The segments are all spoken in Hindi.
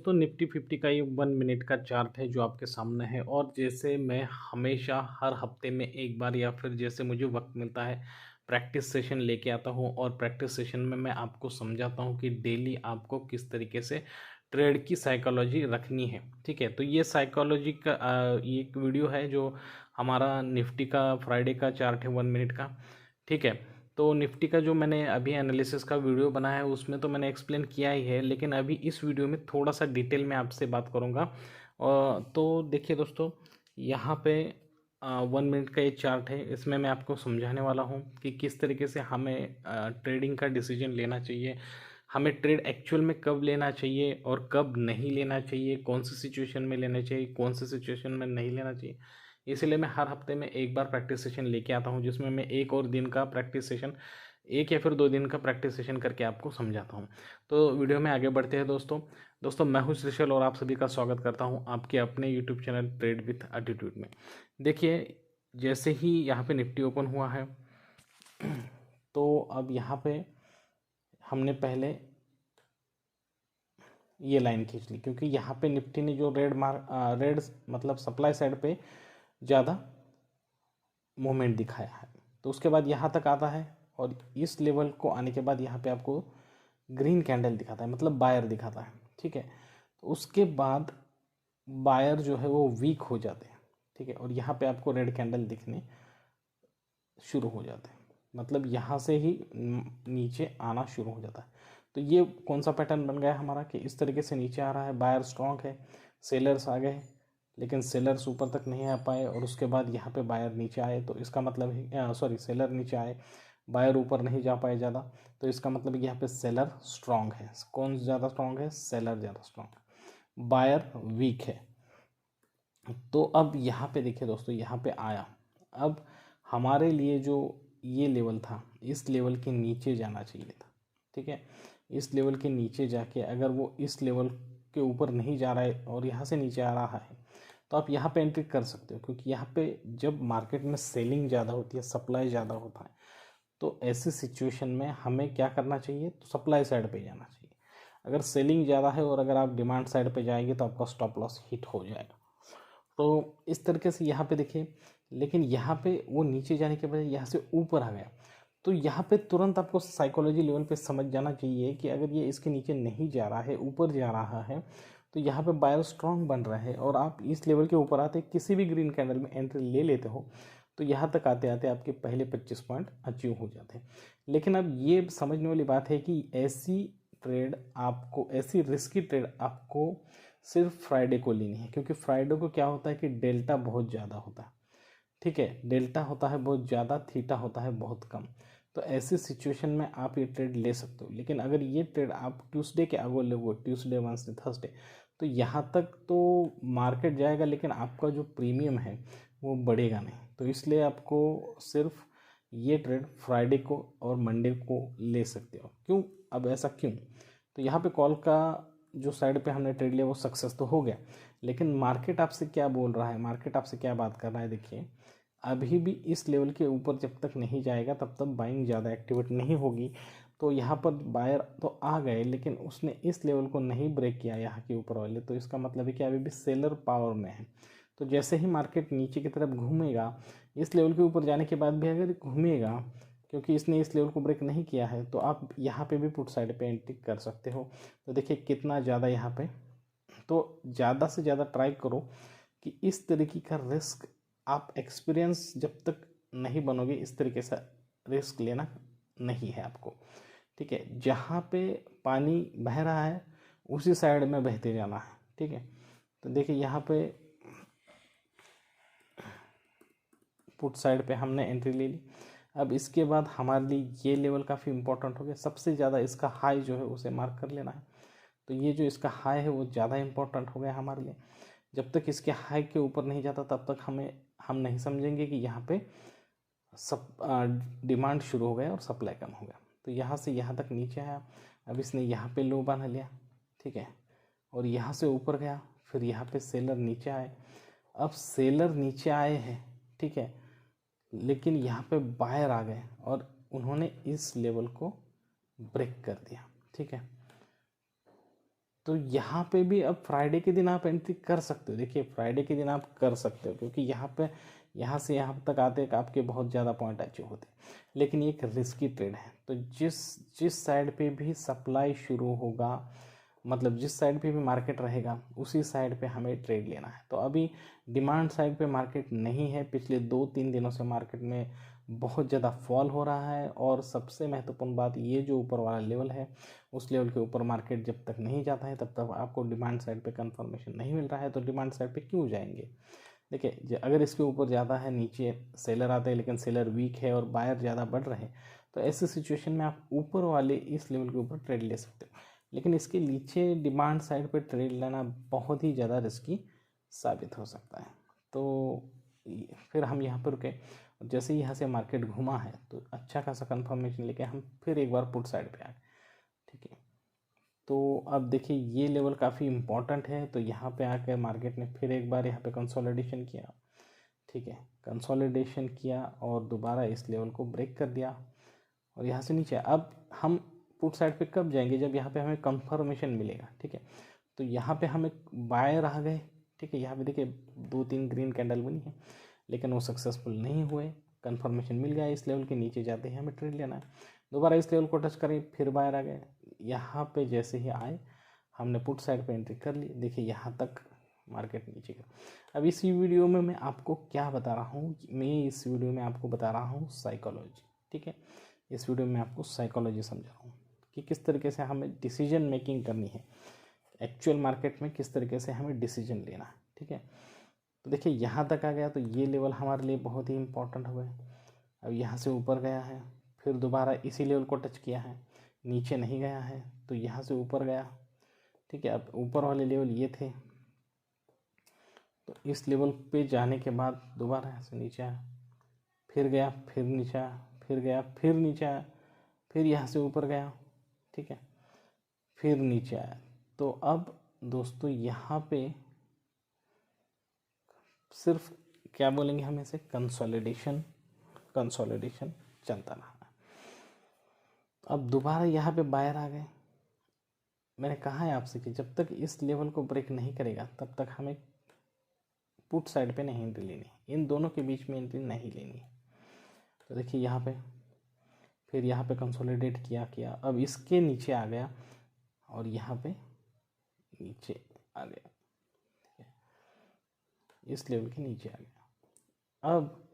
दोस्तों निफ्टी 50 का ये 1 मिनट का चार्ट है जो आपके सामने है। और जैसे मैं हमेशा हर हफ्ते में एक बार या फिर जैसे मुझे वक्त मिलता है प्रैक्टिस सेशन लेके आता हूँ और प्रैक्टिस सेशन में मैं आपको समझाता हूँ कि डेली आपको किस तरीके से ट्रेड की साइकोलॉजी रखनी है। ठीक है, तो ये साइकोलॉजी का ये एक वीडियो है जो हमारा निफ्टी का फ्राइडे का चार्ट है 1 मिनट का। ठीक है, तो निफ्टी का जो मैंने अभी एनालिसिस का वीडियो बनाया है उसमें तो मैंने एक्सप्लेन किया ही है, लेकिन अभी इस वीडियो में थोड़ा सा डिटेल में आपसे बात करूँगा। तो देखिए दोस्तों, यहाँ पे 1 मिनट का ये चार्ट है, इसमें मैं आपको समझाने वाला हूँ कि किस तरीके से हमें ट्रेडिंग का डिसीजन लेना चाहिए, हमें ट्रेड एक्चुअल में कब लेना चाहिए और कब नहीं लेना चाहिए, कौन सी सिचुएशन में लेना चाहिए, कौन सी सिचुएशन में नहीं लेना चाहिए। इसलिए मैं हर हफ्ते में एक बार प्रैक्टिस सेशन लेके आता हूँ जिसमें मैं एक और दिन का प्रैक्टिस सेशन, एक या फिर 2 दिन का प्रैक्टिस सेशन करके आपको समझाता हूँ। तो वीडियो में आगे बढ़ते हैं दोस्तों मैं हूँ श्रीशल और आप सभी का स्वागत करता हूँ आपके अपने YouTube channel trade with attitude में। देखिए, जैसे ही यहाँ पे निफ्टी ओपन हुआ है तो अब यहाँ पे हमने पहले ये लाइन खींच ली, क्योंकि यहाँ पे निफ्टी ने जो रेड मतलब सप्लाई साइड पे ज़्यादा मूवमेंट दिखाया है। तो उसके बाद यहाँ तक आता है और इस लेवल को आने के बाद यहाँ पे आपको ग्रीन कैंडल दिखाता है, मतलब बायर दिखाता है। ठीक है, तो उसके बाद बायर जो है वो वीक हो जाते हैं। ठीक है, और यहाँ पे आपको रेड कैंडल दिखने शुरू हो जाते हैं, मतलब यहाँ से ही नीचे आना शुरू हो जाता है। तो ये कौन सा पैटर्न बन गया हमारा कि इस तरीके से नीचे आ रहा है, बायर स्ट्रॉन्ग है, सेलर्स आ गए लेकिन सेलर्स ऊपर तक नहीं आ पाए, और उसके बाद यहाँ पे बायर नीचे आए, तो इसका मतलब है सेलर नीचे आए, बायर ऊपर नहीं जा पाए ज़्यादा, तो इसका मतलब है कि यहाँ पे सेलर स्ट्रॉन्ग है। कौन ज़्यादा स्ट्रॉन्ग है? सेलर ज़्यादा स्ट्रॉन्ग है, बायर वीक है। तो अब यहाँ पे देखिए दोस्तों, यहाँ पे आया, अब हमारे लिए जो ये लेवल था इस लेवल के नीचे जाना चाहिए था। ठीक है, इस लेवल के नीचे जाके अगर वो इस लेवल के ऊपर नहीं जा रहा है और यहाँ से नीचे आ रहा है तो आप यहाँ पे एंट्री कर सकते हो, क्योंकि यहाँ पे जब मार्केट में सेलिंग ज़्यादा होती है, सप्लाई ज़्यादा होता है, तो ऐसी सिचुएशन में हमें क्या करना चाहिए? तो सप्लाई साइड पे जाना चाहिए। अगर सेलिंग ज़्यादा है और अगर आप डिमांड साइड पे जाएंगे तो आपका स्टॉप लॉस हिट हो जाएगा। तो इस तरीके से यहाँ पे देखिए, लेकिन यहाँ पे वो नीचे जाने के बजाय यहाँ से ऊपर आ गया, तो यहाँ पे तुरंत आपको साइकोलॉजी लेवल पे समझ जाना चाहिए कि अगर ये इसके नीचे नहीं जा रहा है, ऊपर जा रहा है, तो यहाँ पे बायर स्ट्रॉन्ग बन रहा है और आप इस लेवल के ऊपर आते किसी भी ग्रीन कैंडल में एंट्री ले लेते हो तो यहाँ तक आते आते आपके पहले 25 पॉइंट अचीव हो जाते हैं। लेकिन अब ये समझने वाली बात है कि ऐसी ट्रेड आपको, ऐसी रिस्की ट्रेड आपको सिर्फ फ्राइडे को लेनी है, क्योंकि फ्राइडे को क्या होता है कि डेल्टा बहुत ज़्यादा होता है। ठीक है, डेल्टा होता है बहुत ज़्यादा, थीटा होता है बहुत कम। तो ऐसी सिचुएशन में आप ये ट्रेड ले सकते हो, लेकिन अगर ये ट्रेड आप ट्यूसडे के आगे लोगे, ट्यूसडे वेडनेसडे थर्सडे, तो यहाँ तक तो मार्केट जाएगा लेकिन आपका जो प्रीमियम है वो बढ़ेगा नहीं। तो इसलिए आपको सिर्फ ये ट्रेड फ्राइडे को और मंडे को ले सकते हो। क्यों? अब ऐसा क्यों? तो यहाँ पे कॉल का जो साइड पे हमने ट्रेड लिया वो सक्सेस तो हो गया, लेकिन मार्केट आपसे क्या बोल रहा है, मार्केट आपसे क्या बात कर रहा है? देखिए, अभी भी इस लेवल के ऊपर जब तक नहीं जाएगा तब तक बाइंग ज़्यादा एक्टिवेट नहीं होगी। तो यहाँ पर बायर तो आ गए लेकिन उसने इस लेवल को नहीं ब्रेक किया यहाँ के ऊपर वाले, तो इसका मतलब है कि अभी भी सेलर पावर में है। तो जैसे ही मार्केट नीचे की तरफ घूमेगा, इस लेवल के ऊपर जाने के बाद भी अगर घूमेगा, क्योंकि इसने इस लेवल को ब्रेक नहीं किया है, तो आप यहाँ पे भी पुट साइड पे एंट्री कर सकते हो। तो देखिए कितना ज़्यादा यहाँ पे, तो ज़्यादा से ज़्यादा ट्राई करो कि इस तरीके का रिस्क आप एक्सपीरियंस जब तक नहीं बनोगे इस तरीके से रिस्क लेना नहीं है आपको। ठीक है, जहाँ पे पानी बह रहा है उसी साइड में बहते जाना है। ठीक है, तो देखिए यहाँ पे पुट साइड पे हमने एंट्री ले ली। अब इसके बाद हमारे लिए ये लेवल काफ़ी इंपॉर्टेंट हो गया, सबसे ज़्यादा इसका हाई जो है उसे मार्क कर लेना है। तो ये जो इसका हाई है वो ज़्यादा इंपॉर्टेंट हो गया हमारे लिए। जब तक इसके हाई के ऊपर नहीं जाता तब तक हम नहीं समझेंगे कि यहाँ पे सब डिमांड शुरू हो गया और सप्लाई कम हो गया। तो यहाँ से यहाँ तक नीचे आया, अब इसने यहाँ पे लो बना लिया। ठीक है, और यहाँ से ऊपर गया, फिर यहाँ पे सेलर नीचे आए। अब सेलर नीचे आए हैं, ठीक है, लेकिन यहाँ पे बायर आ गए और उन्होंने इस लेवल को ब्रेक कर दिया। ठीक है, तो यहाँ पे भी अब फ्राइडे के दिन आप एंट्री कर सकते हो। देखिए फ्राइडे के दिन आप कर सकते हो, क्योंकि यहाँ पे यहाँ से यहाँ तक आते आपके बहुत ज़्यादा पॉइंट अचीव होते, लेकिन ये एक रिस्की ट्रेड है। तो जिस साइड पे भी सप्लाई शुरू होगा, मतलब जिस साइड पे भी मार्केट रहेगा उसी साइड पे हमें ट्रेड लेना है। तो अभी डिमांड साइड पे मार्केट नहीं है, पिछले 2-3 दिनों से मार्केट में बहुत ज़्यादा फॉल हो रहा है। और सबसे महत्वपूर्ण बात, ये जो ऊपर वाला लेवल है उस लेवल के ऊपर मार्केट जब तक नहीं जाता है तब तक आपको डिमांड साइड पे कंफर्मेशन नहीं मिल रहा है। तो डिमांड साइड पे क्यों जाएंगे? देखिए अगर इसके ऊपर ज़्यादा है, नीचे सेलर आते हैं लेकिन सेलर वीक है और बायर ज़्यादा बढ़ रहे हैं, तो ऐसी सिचुएशन में आप ऊपर वाले इस लेवल के ऊपर ट्रेड ले सकते हो। लेकिन इसके नीचे डिमांड साइड पे ट्रेड लेना बहुत ही ज़्यादा रिस्की साबित हो सकता है। तो फिर हम यहाँ पर रुके, जैसे ही यहाँ से मार्केट घुमा है तो अच्छा खासा कंफर्मेशन लेके हम फिर एक बार पुट साइड पे आ गए। ठीक है, तो अब देखिए ये लेवल काफ़ी इम्पॉर्टेंट है। तो यहाँ पे आकर मार्केट ने फिर एक बार यहाँ पे कंसोलिडेशन किया। ठीक है, कंसोलिडेशन किया और दोबारा इस लेवल को ब्रेक कर दिया और यहाँ से नीचे। अब हम पुट साइड पे कब जाएंगे? जब यहाँ पे हमें कंफर्मेशन मिलेगा। ठीक है, तो यहाँ पे हमें बायर आ गए। ठीक है, यहाँ पे देखिए 2-3 ग्रीन कैंडल बनी है, लेकिन वो सक्सेसफुल नहीं हुए। कंफर्मेशन मिल गया, इस लेवल के नीचे जाते हैं हमें ट्रेड लेना है। दोबारा इस लेवल को टच करें, फिर बायर आ गए। यहाँ पे जैसे ही आए हमने पुट साइड पे एंट्री कर ली। देखिए यहाँ तक मार्केट नीचे गया। अब इस वीडियो में मैं आपको क्या बता रहा हूँ? मैं इस वीडियो में आपको बता रहा हूँ साइकोलॉजी। ठीक है, इस वीडियो में आपको साइकोलॉजी समझा रहा हूँ कि किस तरीके से हमें डिसीजन मेकिंग करनी है, एक्चुअल मार्केट में किस तरीके से हमें डिसीजन लेना है। ठीक है, तो देखिए यहाँ तक आ गया, तो ये लेवल हमारे लिए बहुत ही इंपॉर्टेंट हुआ है। अब यहाँ से ऊपर गया है, फिर दोबारा इसी लेवल को टच किया है, नीचे नहीं गया है, तो यहाँ से ऊपर गया। ठीक है, अब ऊपर वाले लेवल ये थे, तो इस लेवल पे जाने के बाद दोबारा यहाँ से नीचे आया, फिर गया, फिर नीचे आया, फिर गया, फिर नीचे आया, फिर यहाँ से ऊपर गया। ठीक है, फिर नीचे आया। तो अब दोस्तों यहाँ पे सिर्फ क्या बोलेंगे हम इसे, कंसोलिडेशन चलता रहा। अब दोबारा यहाँ पे बायर आ गए। मैंने कहा है आपसे कि जब तक इस लेवल को ब्रेक नहीं करेगा तब तक हमें पुट साइड पे नहीं एंट्री लेनी, इन दोनों के बीच में एंट्री नहीं लेनी। तो देखिए यहाँ पे फिर यहाँ पे कंसोलिडेट किया, अब इसके नीचे आ गया और यहाँ पे नीचे आ गया, इस लेवल के नीचे आ गया। अब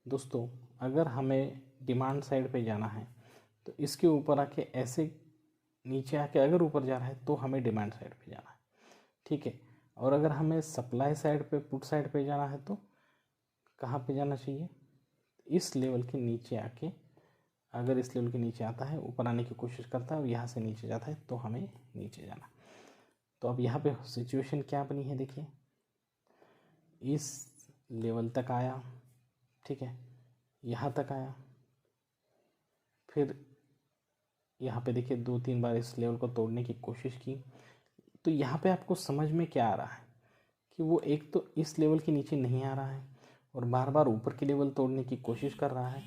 दोस्तों अगर हमें डिमांड साइड पे जाना है तो इसके ऊपर आके ऐसे नीचे आके अगर ऊपर जा रहा है तो हमें डिमांड साइड पे जाना है। ठीक है, और अगर हमें सप्लाई साइड पे पुट साइड पे जाना है तो कहाँ पे जाना चाहिए? इस लेवल के नीचे आके, अगर इस लेवल के नीचे आता है, ऊपर आने की कोशिश करता है और यहाँ से नीचे जाता है तो हमें नीचे जाना। तो अब यहाँ पे सिचुएशन क्या बनी है, देखिए इस लेवल तक आया। ठीक है, यहाँ तक आया, फिर यहाँ पे देखिए 2-3 बार इस लेवल को तोड़ने की कोशिश की। तो यहाँ पे आपको समझ में क्या आ रहा है कि वो एक तो इस लेवल के नीचे नहीं आ रहा है और बार बार ऊपर के लेवल तोड़ने की कोशिश कर रहा है।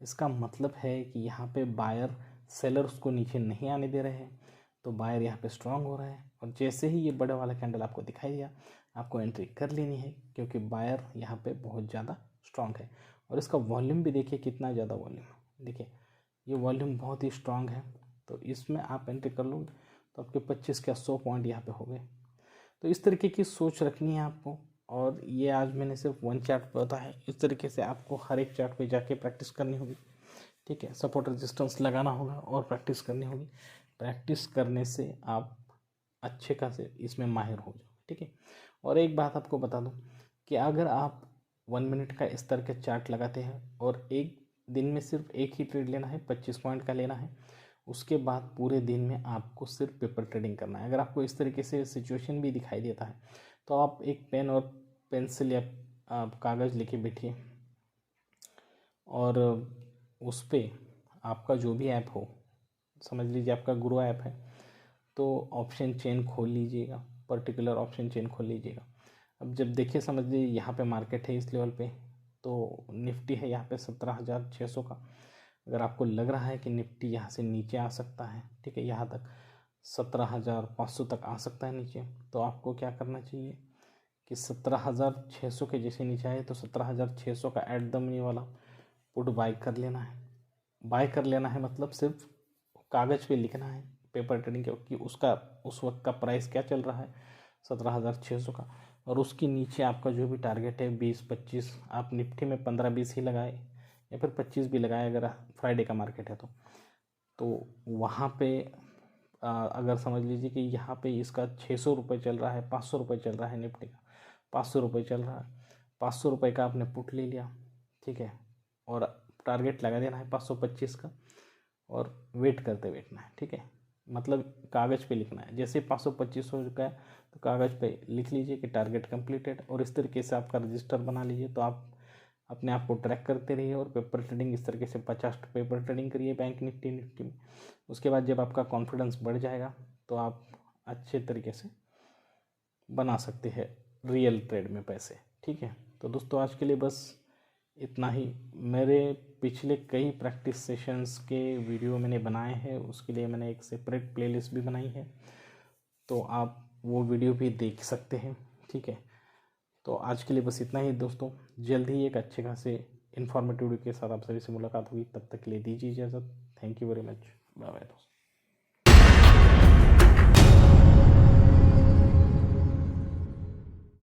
इसका मतलब है कि यहाँ पे बायर सेलर उसको नीचे नहीं आने दे रहे हैं, तो बायर यहाँ पे स्ट्रांग हो रहा है। और जैसे ही ये बड़ा वाला कैंडल आपको दिखाई दिया, आपको एंट्री कर लेनी है, क्योंकि बायर यहाँ पे बहुत ज़्यादा स्ट्रांग है। और इसका वॉल्यूम भी देखिए कितना ज़्यादा वॉल्यूम है, देखिए ये वॉल्यूम बहुत ही स्ट्रांग है। तो इसमें आप एंट्री कर लोगे तो आपके 25 या 100 पॉइंट यहाँ पे हो गए। तो इस तरीके की सोच रखनी है आपको। और ये आज मैंने सिर्फ 1 चार्ट पे बताया है, इस तरीके से आपको हर एक चार्ट पे जाके प्रैक्टिस करनी होगी। ठीक है, सपोर्ट रेजिस्टेंस लगाना होगा और प्रैक्टिस करनी होगी। प्रैक्टिस करने से आप अच्छे खासे इसमें माहिर हो जाओ। ठीक है, और एक बात आपको बता दूं कि अगर आप 1 मिनट का इस तरह के चार्ट लगाते हैं और एक दिन में सिर्फ एक ही ट्रेड लेना है, 25 पॉइंट का लेना है, उसके बाद पूरे दिन में आपको सिर्फ पेपर ट्रेडिंग करना है। अगर आपको इस तरीके से सिचुएशन भी दिखाई देता है तो आप एक पेन और पेंसिल या आप कागज़ लेके बैठिए और उस पर आपका जो भी ऐप हो, समझ लीजिए आपका गुरु ऐप है, तो ऑप्शन चेन खोल लीजिएगा, पर्टिकुलर ऑप्शन चेन खोल लीजिएगा। अब जब देखिए समझ लीजिए यहाँ पे मार्केट है इस लेवल पे, तो निफ्टी है यहाँ पे 17,600 का। अगर आपको लग रहा है कि निफ्टी यहाँ से नीचे आ सकता है, ठीक है, यहाँ तक, 17,500 तक आ सकता है नीचे। तो आपको क्या करना चाहिए कि 17,600 के जैसे नीचे आए तो 17,600 का एट द मनी वाला पुट बाय कर लेना है। बाय कर लेना है मतलब सिर्फ कागज़ पे लिखना है पेपर ट्रेडिंग के कि उसका उस वक्त का प्राइस क्या चल रहा है 17,600 का, और उसके नीचे आपका जो भी टारगेट है 20-25, आप निफ्टी में 15-20 ही लगाए या फिर 25 भी लगाए अगर फ्राइडे का मार्केट है तो वहाँ पे अगर समझ लीजिए कि यहाँ पे इसका 600 रुपये चल रहा है, 500 रुपये चल रहा है, निफ्टी का 500 रुपये चल रहा है, 500 रुपये का आपने पुट ले लिया, ठीक है, और टारगेट लगा देना है 525 का और वेट करते बैठना है, ठीक है, मतलब कागज़ पे लिखना है। जैसे 525 हो चुका है तो कागज़ पे लिख लीजिए कि टारगेट कंप्लीटेड, और इस तरीके से आपका रजिस्टर बना लीजिए। तो आप अपने आप को ट्रैक करते रहिए और पेपर ट्रेडिंग इस तरीके से 50 पेपर ट्रेडिंग करिए बैंक निफ्टी में। उसके बाद जब आपका कॉन्फिडेंस बढ़ जाएगा तो आप अच्छे तरीके से बना सकते हैं रियल ट्रेड में पैसे, ठीक है। तो दोस्तों आज के लिए बस इतना ही। मेरे पिछले कई प्रैक्टिस सेशंस के वीडियो मैंने बनाए हैं, उसके लिए मैंने एक सेपरेट प्लेलिस्ट भी बनाई है, तो आप वो वीडियो भी देख सकते हैं, ठीक है। तो आज के लिए बस इतना ही दोस्तों, जल्द ही एक अच्छे खासे इन्फॉर्मेटिव वीडियो के साथ आप सभी से मुलाकात होगी। तब तक के लिए दीजिए इजाज़त। Thank you very much, bye bye दोस्तों।